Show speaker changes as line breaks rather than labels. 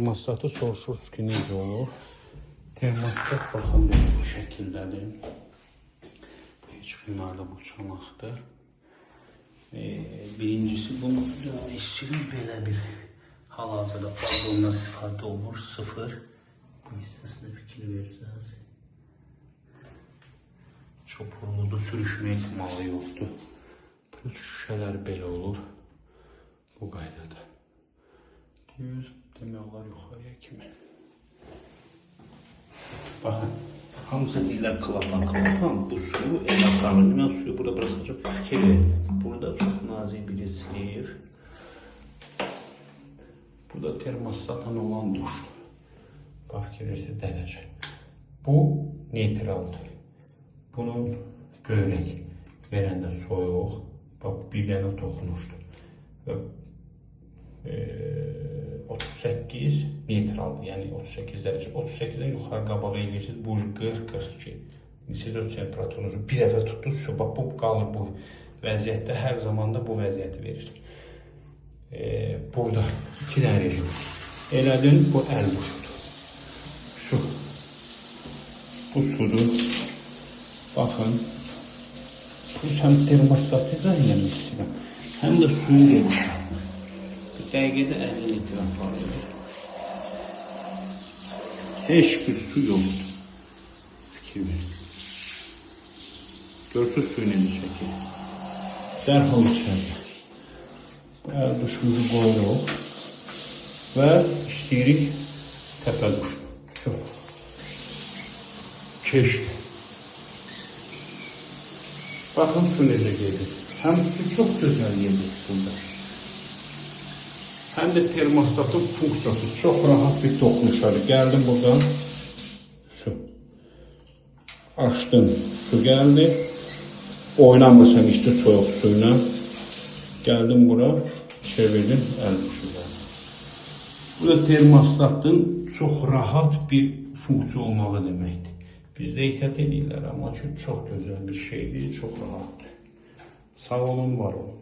Termostatı soruşuruz ki necə olur. Termostat baxın bu şəkildədir. Heç bunlarda bu çanaqdır. Birincisi bunu istəyirəm belə bir hal-hazırda ondan istifadə olunur. 0. Bu hissəsində fikir versəniz. Çopurludur, sürüşmə ehtimalı yoxdur. Plus şüşələr belə olur. Bu qaydada. Düz demək olar yuxarıya kimi. Baxın, hamısı deyirlər klapan, bu suyu el aparır. Mən suyu burada bırakacağım. Fikir burada çox nazik bir seyir. Burada termostatla olan duşdur. Bax, gelirsə dərəcə. Bu neytraldır. Bunun göynək verəndə soyuq. Bax, bir dənə toxunuşdur. Və 38 neytraldır. Yəni 38 dərəcə. 38-dən yuxarı qabağa eləyirsiniz. Bu 40-42. Siz o temperaturunuzu bir dəfə tutdunuz. Bax, bu qalır bu vəziyyətdə. Hər zaman da bu vəziyyəti verir. Burada 2 dənə rejim. Elədin, bu əl buşudur. Su. Bu sudur. Baxın. Bu həm termostatı da eləmək istəyirəm. Həm də suyu gelişir. Dəqiqədə 50 litr aparılır. Heç bir su yoxdur. Fikir verin. Görsünüz suyu necə çəkir. Dərhal içəridir. Əl duşumuzu qoyuruq və istəyirik təpə duş. Çox. Keşdir. Baxın su necə gedir. Həm su çox gözəl gedir burada. Həm də termostatın funksiyası çox rahat bir toxunuşadır. Gəldim buradan su. Açdın, su gəldi. Oynamırsan işte soyuq suyla. Gəldim bura, çevirdim, əl duşuda. Bu da termostatın çox rahat bir funksiya olmağı deməkdir. Bizdə ehtiyat edirlər, amma ki, çox gözəl bir şeydir, çox rahatdır. Sağ olun, var olun.